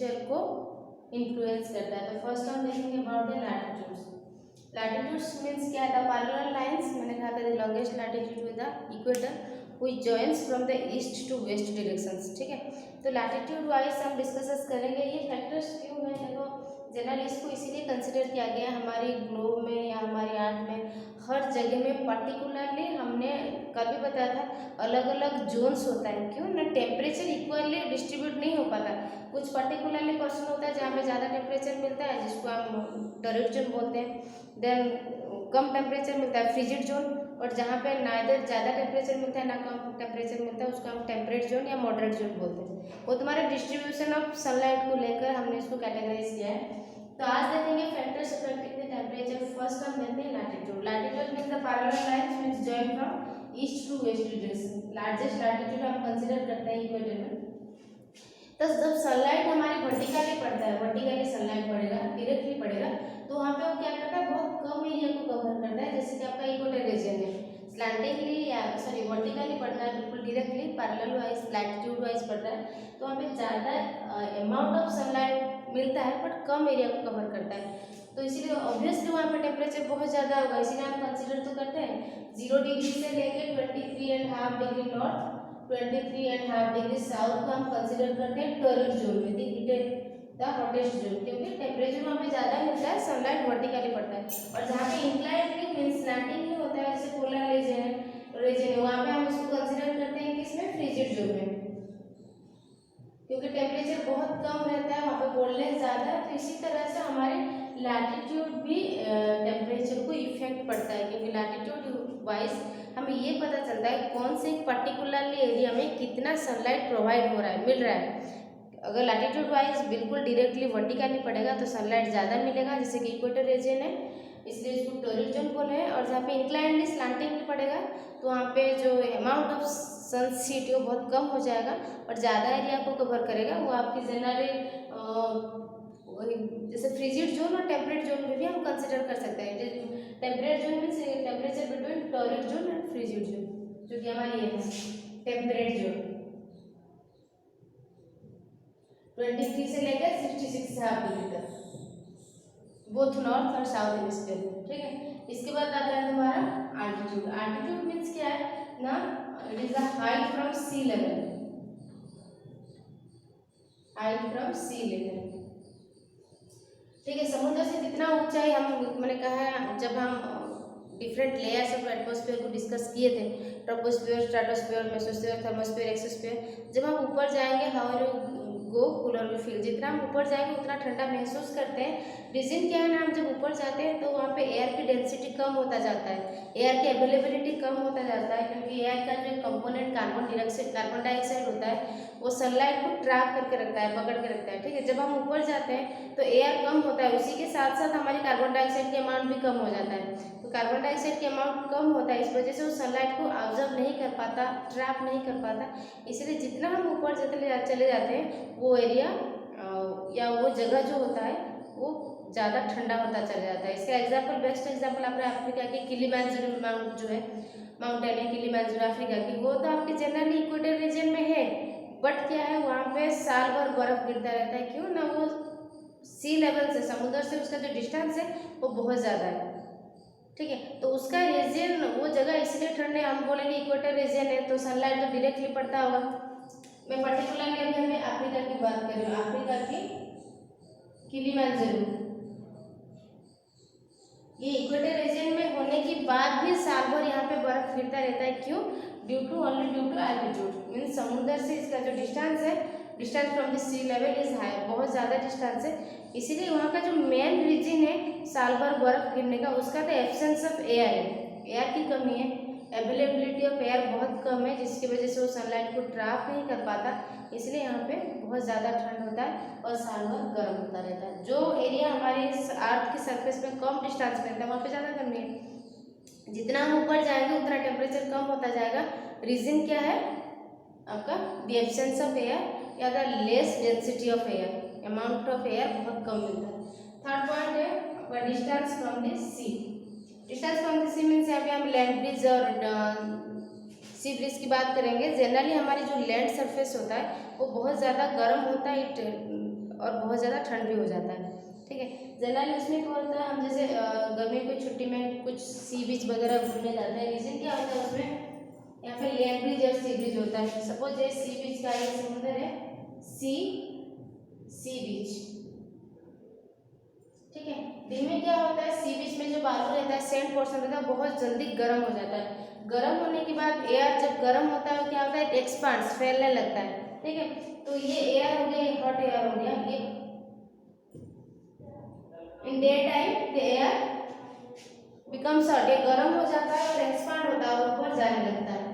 Temperature को influence करता है। तो फर्स्ट हम देखेंगे about the latitudes. Latitudes means क्या है? द पैरेलल लाइंस, मैंने कहा था the longest latitude with the equator which joins from the east to west directions. ठीक है, तो लैटिट्यूड वाइज हम डिस्कस करेंगे। ये फैक्टर्स क्यों है? देखो जनरली इसको इसीलिए कंसिडर किया गया हमारी ग्लोब में या हमारी आर्ट में, हर जगह में पर्टिकुलरली हमने कल भी बताया था अलग अलग जोन्स होता है। क्यों ना? टेम्परेचर इक्वली डिस्ट्रीब्यूट नहीं हो पाता। कुछ पर्टिकुलरली पर्सन होता है जहाँ पे ज़्यादा टेम्परेचर मिलता है जिसको हम टॉर्रिड जोन बोलते हैं। देन कम टेम्परेचर मिलता है फ्रिजिड जोन, और जहाँ पे नाइदर ज़्यादा टेम्परेचर मिलता है ना कम टेम्परेचर मिलता है उसको हम टेम्परेट जोन या मॉडरेट जोन बोलते हैं। वो तुम्हारे डिस्ट्रीब्यूशन ऑफ सनलाइट को लेकर हमने इसको कैटेगराइज किया है। तो आज देखेंगे factors affecting the temperature. First हम देखते हैं latitude. Latitude means the parallel lines which join from east to west direction. Largest latitude हम कंसीडर करते हैं इक्वेटर में। तो जब सनलाइट हमारी वर्टिकली पड़ता है, वर्टिकली सनलाइट पड़ेगा, डायरेक्टली पड़ेगा, तो वहाँ पे वो क्या करता है? बहुत कम एरिया को कवर करता है। जैसे कि आपका इक्वेटर रीजन है, स्लैंटिंगली या सॉरी वर्टिकली पड़ता है, बिल्कुल directly parallel wise latitude wise पड़ता है, तो वहाँ पे ज़्यादा अमाउंट ऑफ सनलाइट मिलता है बट कम एरिया को कवर करता है। तो इसीलिए ऑब्वियसली वहाँ पे टेम्परेचर बहुत ज़्यादा होगा। इसीलिए हम कंसिडर तो करते हैं 0 डिग्री से लेके 23.5 डिग्री नॉर्थ, 23.5 डिग्री साउथ को हम कंसिडर करते हैं टॉर्रिड जोन में, द हॉटेस्ट जोन, क्योंकि टेम्परेचर वहाँ पे ज़्यादा मिलता है, सनलाइट वर्टिकली पड़ता है। और जहाँ पे इंक्लाइंड मीन्स स्लैंटिंग नहीं होता है, जैसे पोलर रीजन है, वहाँ पे हम इसको कंसिडर करते हैं किसमें? फ्रिजिड जोन में, क्योंकि टेम्परेचर बहुत कम रहता है, वहाँ पे कोल्डनेस ज़्यादा है। तो इसी तरह से हमारे लैटिट्यूड भी टेम्परेचर को इफेक्ट पड़ता है, क्योंकि लैटिट्यूड वाइज हमें ये पता चलता है कौन से पर्टिकुलरली एरिया में कितना सनलाइट प्रोवाइड हो रहा है, मिल रहा है। अगर लैटिट्यूड वाइज बिल्कुल डायरेक्टली वर्टिकली पड़ेगा तो सनलाइट ज़्यादा मिलेगा, जैसे कि इक्वेटर रीजन है इसलिए इसको टॉर्रिड जोन बोले हैं। और जहाँ पे इंक्लाइंडली स्लैंटिंगली पड़ेगा तो वहाँ पे जो अमाउंट ऑफ सन हीट है वो बहुत कम हो जाएगा और ज़्यादा एरिया को कवर करेगा। वो आपकी जनरली जैसे फ्रिजिड जोन और टेम्परेट जोन में भी हम कंसिडर कर सकते हैं। Temperate zone means temperature between torrid zone and frigid zone, जो कि हमारी ये है टेम्परेट जोन, 23 से लेकर 66.5 डिग्री तक, बोथ नॉर्थ और साउथ हेमिस्फीयर में। ठीक है, इसके बाद आता है तुम्हारा आल्टीट्यूड। आल्टीट्यूड मीन्स क्या है ना? It is the height from sea level, height from sea level. ठीक है, समुद्र से जितना ऊंचाई मैंने कहा है, जब हम डिफरेंट लेयर्स ऑफ एटमॉस्फेयर को डिस्कस किए थे, troposphere, stratosphere, mesosphere, thermosphere, exosphere, जब हम ऊपर जाएंगे how go cooler will feel, जितना हम ऊपर जाएंगे उतना ठंडा महसूस करते हैं। रीजन क्या है ना? हम जब ऊपर जाते हैं तो वहाँ पे एयर की डेंसिटी कम होता जाता है, एयर की अवेलेबिलिटी कम होता जाता है, क्योंकि एयर का जो कंपोनेंट कार्बन डाइऑक्साइड होता है वो सनलाइट को ट्रैप करके रखता है, पकड़ के रखता है। ठीक है, जब हम ऊपर जाते हैं तो एयर कम होता है, उसी के साथ साथ हमारी कार्बन डाइऑक्साइड की अमाउंट भी कम हो जाता है। तो कार्बन डाइऑक्साइड की अमाउंट कम होता है, इस वजह से वो सनलाइट को ऑब्जर्व नहीं कर पाता, ट्रैप नहीं कर पाता। इसलिए जितना हम ऊपर चले जाते हैं वो एरिया या वो जगह जो होता है वो ज़्यादा ठंडा होता चला जाता है। इसका एग्जाम्पल, बेस्ट एग्जाम्पल आपने अफ्रीका की किलिमंजारो माउंट जो है, माउंटेन है किलिमंजारो अफ्रीका की, वो तो आपके जनरली इक्वेटर रीजन में है, बट क्या है वहाँ पे साल भर बर्फ गिरता रहता है। क्यों ना? वो सी लेवल से, समुद्र से उसका जो डिस्टेंस है वो बहुत ज़्यादा है। ठीक है, तो उसका रीजन, वो जगह इसलिए ठंड है, हम बोलेंगे इक्वेटर रीजन है तो सनलाइट तो डायरेक्टली पड़ता होगा। मैं पर्टिकुलरली अभी हमें अफ्रीका की बात कर रही हूँ, अफ्रीका की किलिमंजारो, ये इक्वेटर रीजन में होने के बाद भी साल भर यहाँ पे बर्फ गिरता रहता है। क्यों? ड्यू टू एल्टीट्यूड, मीन्स समुद्र से इसका जो डिस्टेंस है, distance from the sea level is high, बहुत ज़्यादा डिस्टेंस है। इसीलिए वहाँ का जो मेन रीजन है साल भर बर्फ गिरने का, उसका तो एब्सेंस ऑफ एयर है, एयर की कमी है, अवेलेबिलिटी ऑफ एयर बहुत कम है, जिसकी वजह से वो सनलाइट को ट्रैप नहीं कर पाता। इसलिए यहाँ पे बहुत ज़्यादा ठंड होता है और साल भर गर्म होता रहता है। जो एरिया हमारे अर्थ की सरफेस में कम डिस्टेंस में रहता है वहाँ पे ज़्यादा गर्मी है। जितना हम ऊपर जाएंगे उतना टेम्परेचर कम होता जाएगा। रीजन क्या है आपका? द एब्सेंस ऑफ एयर या the less density of air, amount of air बहुत कम मिलता है। थर्ड पॉइंट है आपका distance from the sea. Distance from the sea means यहाँ पे हम लैंड ब्रिज और सी ब्रिज की बात करेंगे। जनरली हमारी जो लैंड सरफेस होता है वो बहुत ज़्यादा गर्म होता है, और बहुत ज़्यादा ठंड भी हो जाता है। ठीक है, जनरली उसमें क्या होता है, हम जैसे गर्मियों की छुट्टी में कुछ सी बीच वगैरह घूमने जाते हैं। रीज़न क्या होता है उसमें, यहाँ पे लैंड ब्रिज और सी ब्रिज होता है। सपोज ये सी बीच का ये समुद्र है, सी बीच। ठीक है, दिन में क्या होता है, सी बीच में जो बालू रहता है, सैंड पोर्शन रहता है, बहुत जल्दी गर्म हो जाता है। गर्म होने के बाद एयर जब गर्म होता है क्या होता है, एक्सपांड्स, फैलने लगता है। ठीक है, तो ये एयर हो गया, ये हॉट एयर हो गया। ये in day time the air becomes hot, ये गर्म हो जाता है और एक्सपांड होता है और ऊपर जाने लगता है।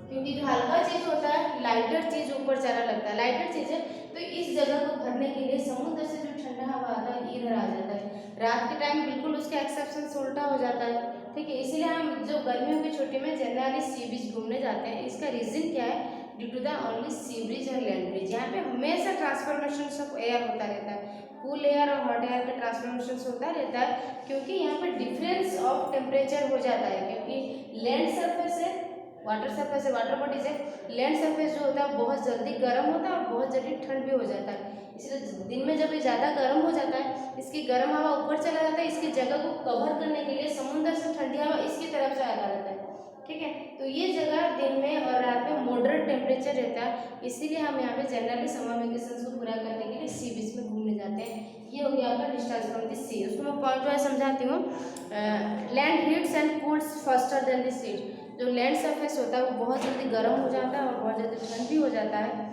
क्योंकि जो हल्का चीज होता है, लाइटर चीज ऊपर जाने लगता है, लाइटर चीज है। तो इस जगह को भरने के लिए समुद्र से जो ठंडा हवा आता है इधर आ जाता है। रात के टाइम बिल्कुल उसका एक्सेप्शन उल्टा हो जाता है। ठीक है, इसीलिए हम जो गर्मियों की छुट्टी में जनरली सी बीच घूमने जाते हैं। इसका रीजन क्या है, due to the only sea breeze और लैंड ब्रिज। यहाँ पे हमेशा ट्रांसफॉर्मेशन ऑफ एयर होता रहता है, कूल एयर और हॉट एयर का ट्रांसफॉर्मेशन होता रहता है। क्योंकि यहाँ पे डिफरेंस ऑफ टेम्परेचर हो जाता है, क्योंकि लैंड सरफेस है, वाटर सरफेस है, वाटर बॉडीज है। लैंड सरफेस जो होता है बहुत जल्दी गर्म होता है और बहुत जल्दी ठंड भी हो जाता है। इसलिए दिन में जब ये ज़्यादा गर्म हो जाता है, इसकी गर्म हवा ऊपर चला जाता है। इसकी जगह को कवर करने के लिए समुद्र से ठंडी हवा इसकी तरफ से आता रहता है। ठीक है, तो ये जगह दिन में और रात में मॉडरेट टेम्परेचर रहता है। इसीलिए हम यहाँ पे जनरली समर वेकेशन को पूरा करने के लिए सी बीच में घूमने जाते हैं। ये हो गया आपका डिस्टेंस फ्रॉम द सी। उसको मैं पॉइंट वाइज समझाती हूँ। Land heats and cools faster than the sea. जो लैंड सरफेस होता है वो बहुत जल्दी गर्म हो जाता है और बहुत जल्दी ठंड भी हो जाता है।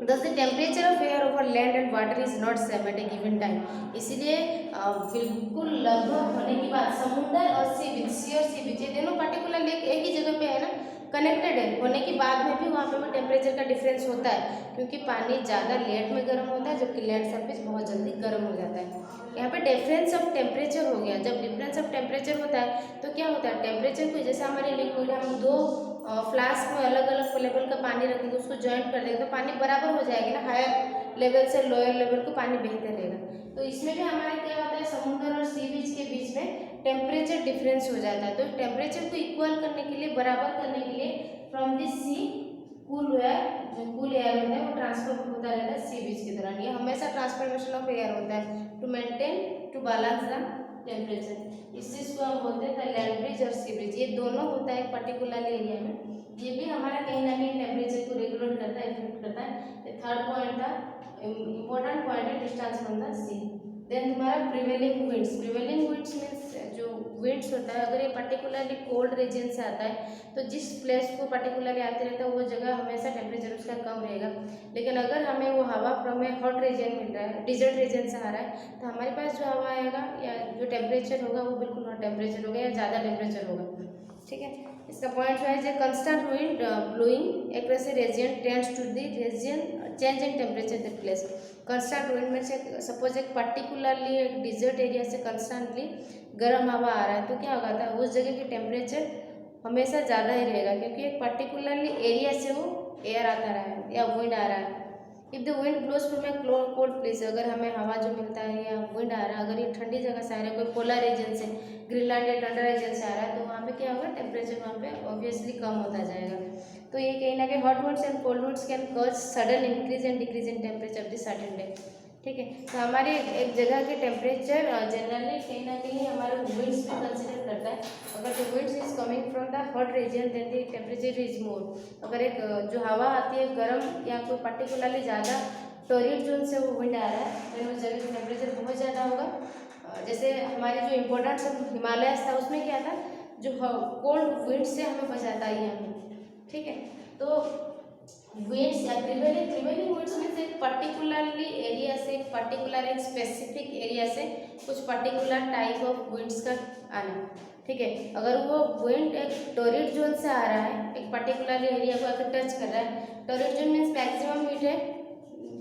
Thus the temperature of air over land and water is not same at a given time. इसीलिए बिल्कुल लगभग होने की बात, समुद्र और सी बीच, सी और सी बीच ये दोनों पर्टिकुलर लेक एक ही जगह पे है ना, कनेक्टेड है। होने के बाद में भी वहाँ पे टेम्परेचर का डिफरेंस होता है, क्योंकि पानी ज़्यादा लेट में गर्म होता है जबकि लैंड सरफेस बहुत जल्दी गर्म हो जाता है। यहाँ पे डिफरेंस ऑफ टेम्परेचर हो गया। जब डिफरेंस ऑफ टेम्परेचर होता है तो क्या होता है, टेम्परेचर को जैसे हमारे लिक्विड हम दो फ्लास्क में अलग अलग लेवल का पानी रखेंगे, उसको ज्वाइंट कर देंगे तो पानी बराबर हो जाएगी ना, हायर लेवल से लोअर लेवल को पानी बहते रहेगा। तो इसमें भी हमारा क्या होता है, समुद्र और सी बीच के बीच में टेम्परेचर डिफरेंस हो जाता है। तो टेम्परेचर को इक्वल करने के लिए, बराबर करने के लिए from this sea cool air, जो कूल एयर होता है वो ट्रांसफर होता रहता है सी बीच के दौरान। ये हमेशा ट्रांसफॉर्मेशन ऑफ एयर होता है to maintain, to balance the temperature. इस चीज़ को हम बोलते हैं लैंड ब्रिज और सी ब्रिज। ये दोनों होता है पर्टिकुलर एरिया में। ये भी हमारा कहीं ना कहीं टेम्परेचर को रेगुलेट करता है, इफेक्ट करता है। थर्ड पॉइंट था, इम्पोर्टेंट पॉइंट है distance from the sea. Then तुम्हारा prevailing winds. Prevailing winds means जो विंड्स होता है, अगर ये पर्टिकुलरली कोल्ड रीजन से आता है तो जिस प्लेस को पर्टिकुलरली आते रहता है वो जगह हमेशा टेम्परेचर उसका कम रहेगा। लेकिन अगर हमें वो हवा फ्रॉम ए हॉट रीजन मिल रहा है, डिजर्ट रीजन से आ रहा है, तो हमारे पास जो हवा आएगा या जो टेम्परेचर होगा वो बिल्कुल हॉट टेम्परेचर होगा या ज़्यादा टेम्परेचर होगा। ठीक है, इसका पॉइंट वाइज है constant wind blowing across a region tends to the region change in temperature that place. Constant wind में से सपोज एक पर्टिकुलरली एक डिजर्ट एरिया से कंस्टेंटली गर्म हवा आ रहा है तो क्या होगा था, उस जगह की टेम्परेचर हमेशा ज़्यादा ही रहेगा, क्योंकि एक पर्टिकुलरली एरिया से वो एयर आता रहा है या विंड आ रहा है। If the wind blows from a cold place, अगर हमें हवा जो मिलता है या विंड आ रहा है, अगर ये ठंडी जगह से आ रहा है, कोई पोलर रीजन से, ग्रीनलैंड या ठंडा रीजन से आ रहा है, तो वहाँ पे क्या होगा, टेम्परेचर वहाँ पे ऑब्वियसली कम होता जाएगा। तो ये कहीं ना कहीं hot winds and cold winds can cause sudden increase and decrease in temperature the certain day. ठीक है, तो हमारे एक जगह के टेम्परेचर जनरली कहीं ना कहीं हमारे विंड्स भी कंसिडर करता है। अगर the winds is coming from the hot region then the temperature is more. अगर एक जो हवा आती है गर्म या कोई पर्टिकुलरली ज़्यादा टॉरिड जोन से वो विंड आ रहा है, देन उस जगह का टेम्परेचर बहुत ज़्यादा होगा। जैसे हमारे जो इम्पोर्टेंट सब हिमालय था उसमें क्या था, जो कोल्ड विंड से हमें बचाता है यहाँ पे। ठीक है, तो विंड्स या प्रिवेलिंग विंड्स मीन्स एक पर्टिकुलरली एरिया से, एक पर्टिकुलर एक स्पेसिफिक एरिया से कुछ पर्टिकुलर टाइप ऑफ विंड्स का आना। ठीक है, अगर वो विंड एक टॉरिड जोन से आ रहा है, एक पर्टिकुलर एरिया को अगर टच कर रहा है, torrid zone means maximum heat है,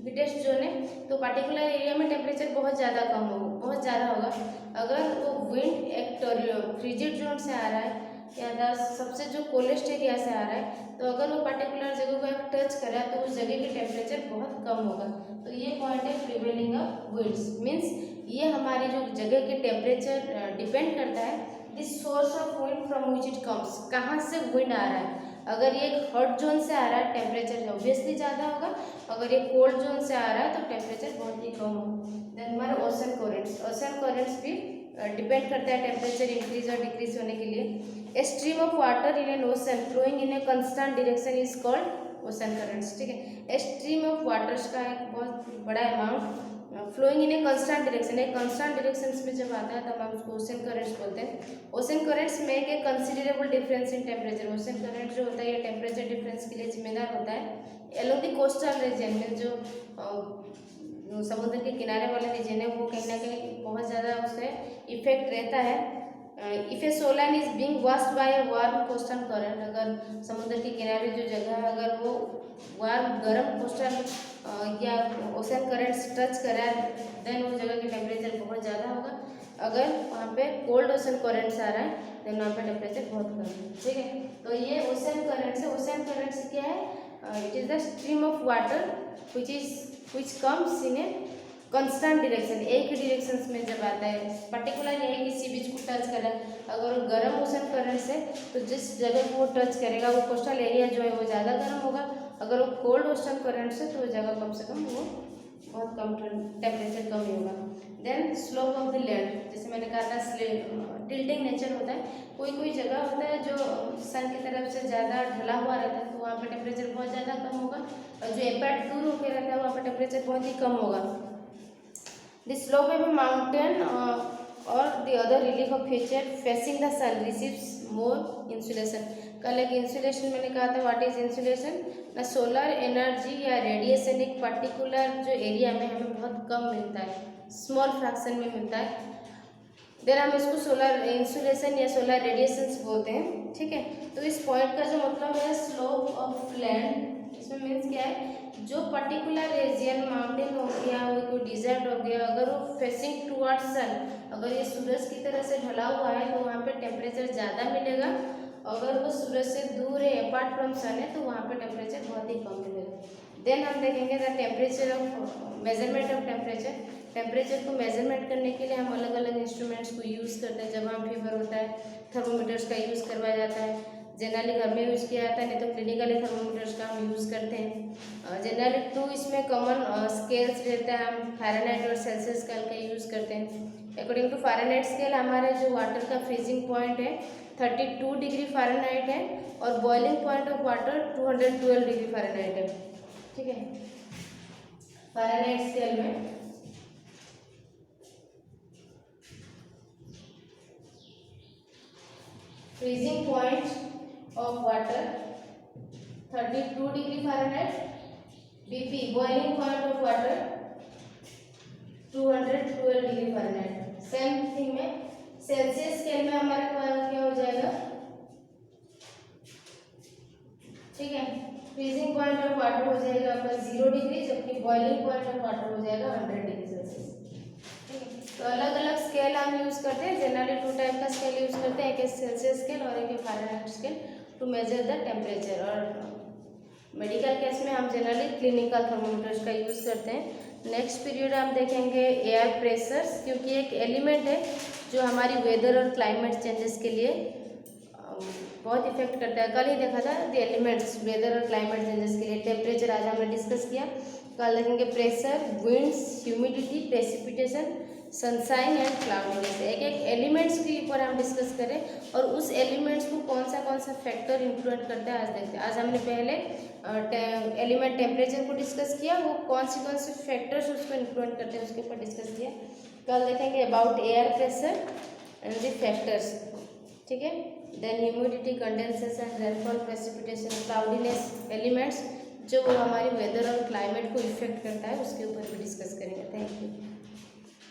हीटेस्ट जोन है, तो पर्टिकुलर एरिया में टेम्परेचर बहुत ज़्यादा कम होगा, बहुत ज़्यादा होगा। अगर वो विंड एक फ्रिजिड जोन से आ रहा है या सबसे जो कोलेस्ट एरिया से आ रहा है, तो अगर वो पर्टिकुलर जगह को टच कर रहा है तो उस जगह की टेम्परेचर बहुत कम होगा। तो ये पॉइंट है प्रिवेलिंग ऑफ विंड्स। मीन्स ये हमारी जो जगह के टेम्परेचर डिपेंड करता है this source of wind from which it comes, कहाँ से विंड आ रहा है। अगर ये एक हॉट जोन से आ रहा है टेम्परेचर ऑब्वियसली ज़्यादा होगा, अगर ये कोल्ड जोन से आ रहा है तो टेम्परेचर बहुत ही कम होगा। देन हमारे ओशन करेंट्स भी डिपेंड करता है टेम्परेचर इंक्रीज और डिक्रीज होने के लिए। A stream of water in an ocean flowing in a constant direction is called ocean currents. ठीक है, ए स्ट्रीम ऑफ वाटर्स का एक बहुत बड़ा amount flowing in a constant direction, एक कंस्टेंट डायरेक्शन में जब आता है तब हम उसको ओशन करेंट्स बोलते हैं। Ocean currents make a considerable difference in temperature. Ocean current जो होता है ये टेम्परेचर डिफरेंस के लिए जिम्मेदार होता है। एलोंग द कोस्टल रीजन में जो समुद्र के किनारे वाले रीजन है वो कहीं ना कहीं बहुत ज़्यादा उससे इफेक्ट रहता है। If a shoreline is being washed by a warm coastal current, अगर समुद्र के किनारे जो जगह है अगर वो वार्म गर्म कोस्टल या ओशन करंट्स टच करा देन उस जगह की टेम्परेचर बहुत ज़्यादा होगा। अगर वहाँ पे कोल्ड ओशन करंट्स आ रहा है देन वहाँ पे टेम्परेचर बहुत कम है। ठीक है, तो ये ओशन करंट्स है। ओशन करंट्स क्या है? It is the stream of water which comes in a constant direction, एक ही डायरेक्शन में जब आता है, पर्टिकुलर ये है कि सी बीच को टच कर रहा है। अगर वो गर्म ओशन करंट से तो जिस जगह को वो टच करेगा वो कोस्टल एरिया जो है वो ज़्यादा गर्म होगा। अगर वो कोल्ड ओशन करंट से तो वो जगह कम से कम वो बहुत कम टेम्परेचर कम ही होगा। Then slope of the land, जैसे मैंने कहा था टिल्टिंग नेचर होता है। कोई कोई जगह होता है जो सन की तरफ से ज़्यादा ढला हुआ रहता है तो वहाँ पर टेम्परेचर बहुत ज़्यादा कम होगा, और जो एपेट दूर होकर रहता है वहाँ पर टेम्परेचर बहुत ही कम होगा। The slope of a mountain और the other relief of feature facing the sun receives more insulation. कल एक इंसुलेशन मैंने कहा था, व्हाट इज इंसुलेशन? ना सोलर एनर्जी या रेडिएशन एक पर्टिकुलर जो एरिया में हमें बहुत कम मिलता है, स्मॉल फ्रैक्शन में मिलता है, देन हम इसको सोलर इंसुलेशन या सोलर रेडिएशंस बोलते हैं। ठीक है, तो इस पॉइंट का जो मतलब है स्लोप ऑफ लैंड, इसमें मीन्स क्या है? जो पर्टिकुलर रीजन माउंटेन हो गया, वो कोई डिजर्ट हो गया, अगर वो फेसिंग टुवर्ड्स सन, अगर ये सूरज की तरह से ढला हुआ है तो वहाँ पे टेम्परेचर ज़्यादा मिलेगा। अगर वो सूरज से दूर है, अपार्ट फ्रॉम सन है, तो वहाँ पे टेम्परेचर बहुत ही कम मिलेगा। देन हम देखेंगे the temperature of measurement of temperature. Temperature को मेजरमेंट करने के लिए हम अलग अलग इंस्ट्रूमेंट्स को यूज़ करते हैं। जब हम फीवर होता है थर्मोमीटर्स का यूज़ करवाया जाता है, जनरली घर में यूज़ किया जाता है, नहीं तो क्लिनिकली थर्मोमीटर्स का हम यूज़ करते हैं। जनरली 2 इसमें कॉमन स्केल्स रहता है, हम फ़ारेनहाइट और सेल्सियस स्केल का यूज़ करते हैं। अकॉर्डिंग टू फ़ारेनहाइट स्केल हमारे जो वाटर का फ्रीजिंग पॉइंट है 32 डिग्री फ़ारेनहाइट है, और boiling point of water 212 degree Fahrenheit है। ठीक है, फ़ारेनहाइट स्केल में freezing point of water 32 degree Fahrenheit, BP boiling point of water 212 degree Fahrenheit. Same thing में सेल्सियस स्केल में हमारे पास क्या हो जाएगा? ठीक है, फ्रीजिंग पॉइंट ऑफ वाटर हो जाएगा आपका 0 डिग्री, जबकि बॉइलिंग पॉइंट ऑफ वाटर हो जाएगा 100 डिग्री सेल्सियस। ठीक है, तो अलग अलग स्केल हम यूज़ करते हैं। जनरली 2 टाइप का स्केल यूज़ करते हैं, एक है सेल्सियस स्केल और एक है Fahrenheit scale, to measure the temperature. और मेडिकल केस में हम जनरली क्लिनिकल थर्मोमीटर्स का यूज़ करते हैं। नेक्स्ट पीरियड हम देखेंगे एयर प्रेशर्स, क्योंकि एक एलिमेंट है जो हमारी वेदर और क्लाइमेट चेंजेस के लिए बहुत इफेक्ट करता है। कल ही देखा था द एलिमेंट्स वेदर और क्लाइमेट चेंजेस के लिए। टेम्परेचर आज हमने डिस्कस किया, कल देखेंगे pressure, winds, humidity, precipitation, sunshine and cloudiness. एक एक एलिमेंट्स के ऊपर हम डिस्कस करें और उस एलिमेंट्स को कौन सा फैक्टर इन्फ्लुएंस करता है आज देखते हैं। आज हमने पहले एलिमेंट टेम्परेचर को डिस्कस किया, वो कौन से फैक्टर्स उसको इन्फ्लुएंस करते हैं उसके ऊपर डिस्कस किया। कल देखेंगे about air pressure and the factors. ठीक है, then humidity, condensation, rainfall, precipitation, cloudiness, elements जो हमारी वेदर और क्लाइमेट को इफेक्ट करता है उसके ऊपर भी डिस्कस करेंगे। Thank you.